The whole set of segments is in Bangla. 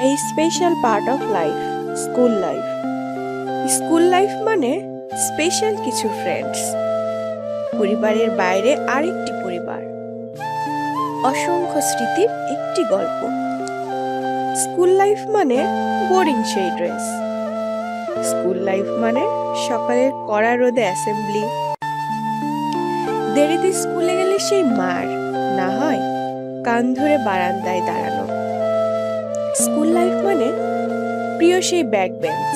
A special part of life, school life. School life মানে স্পেশাল কিছু ফ্রেন্ডস, পরিবারের বাইরে আরেকটি পরিবার, অসংখ্য স্মৃতির একটি গল্প। স্কুল লাইফ মানে বোরিং সেই ড্রেস, স্কুল লাইফ মানে সকালের কড়া রোদে অ্যাসেম্বলি, দেরিতে স্কুলে গেলে সেই মার, না হয় কান ধরে বারান্দায় দাঁড়ানো। স্কুল লাইফ মানে প্রিয় সেই ব্যাক বেঞ্চ,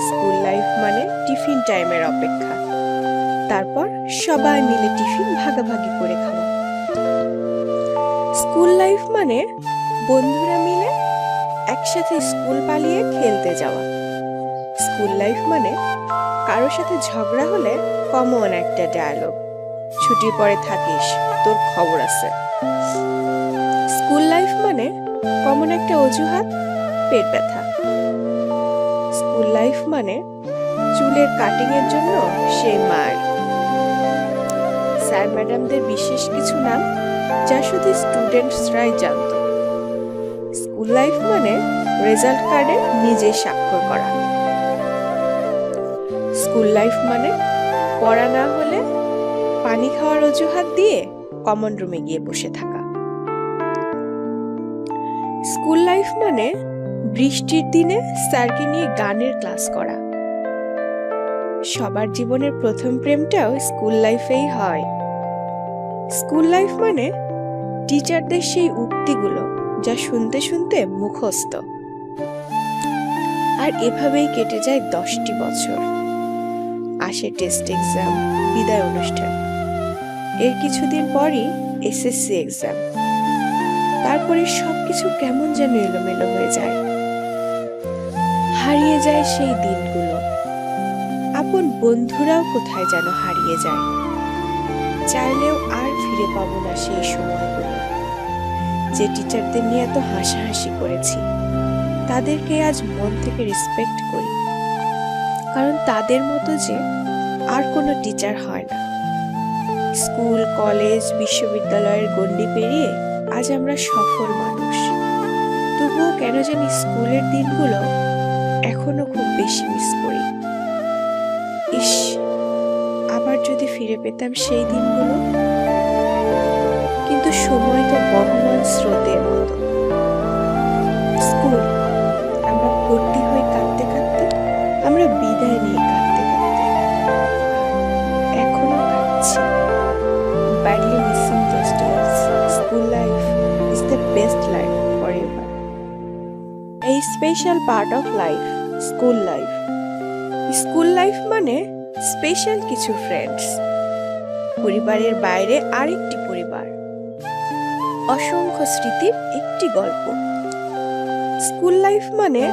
স্কুল লাইফ মানে টিফিন টাইমের অপেক্ষা, তারপর সবাই মিলে টিফিন ভাগাভাগি করে খাওয়া। স্কুল লাইফ মানে বন্ধুরা মিলে একসাথে স্কুল পালিয়ে খেলতে যাওয়া। স্কুল লাইফ মানে কারোর সাথে ঝগড়া হলে কমন একটা ডায়ালগ, ছুটির পরে থাকিস, তোর খবর আছে। স্কুল লাইফ মানে কমন একটা অজুহাত, পেট ব্যথা। স্কুল লাইফ মানে চুলের কাটিং এর জন্য সেই মার, স্যার ম্যাডামদের বিশেষ কিছু নাম যা শুধু স্টুডেন্টসরাই জানত। স্কুল লাইফ মানে রেজাল্ট কার্ডে নিজে স্বাক্ষর করা। স্কুল লাইফ মানে পড়া না হলে পানি খাওয়ার অজুহাত দিয়ে কমন রুমে গিয়ে বসে থাকা। স্কুল লাইফ মানে বৃষ্টির দিনে স্যারকে নিয়ে গানের ক্লাস করা। সবার জীবনের প্রথম প্রেমটাও স্কুল লাইফেই হয়। স্কুল লাইফ মানে টিচারদের সেই উক্তিগুলো যা শুনতে শুনতে মুখস্থ। আর এভাবেই কেটে যায় 10টি বছর। আসে টেস্ট এক্সাম, বিদায় অনুষ্ঠান, এর কিছুদিন পরই এসএসসি এক্সাম। তারপরে সবকিছু কেমন যেন এলোমেলো হয়ে যায়, হারিয়ে যায় সেই দিনগুলো। আপন বন্ধুরাও কোথায় যেন হারিয়ে যায়, চাইলেও আর ফিরে পাবো না সেই সময়গুলো। যে টিচারদের নিয়ে এত হাসাহাসি করেছি, তাদেরকে আজ মন থেকে রেসপেক্ট করি, কারণ তাদের মতো যে আর কোনো টিচার হয় না। স্কুল, কলেজ, বিশ্ববিদ্যালয়ের গণ্ডি পেরিয়ে আজ আমরা সফল মানুষ, তবুও কেন জানি স্কুলের দিনগুলো এখনো খুব বেশি মিস করি। ইস, আবার যদি ফিরে পেতাম সেই দিনগুলো। কিন্তু সময় তো বহমান স্রোতের মতো। স্কুল, আমরা ভর্তি হয়ে কাঁদতে কাঁদতে, আমরা বিদায় নিয়ে কাঁদতে কাঁদতে এখনো কাঁদছি। Badly missing those days. School life is the best life forever. A special part of life, school life. School life মানে স্পেশাল কিছু ফ্রেন্ডস, পরিবারের বাইরে আরেকটি পরিবার, অসংখ্য স্মৃতির একটি গল্প। স্কুল লাইফ মানে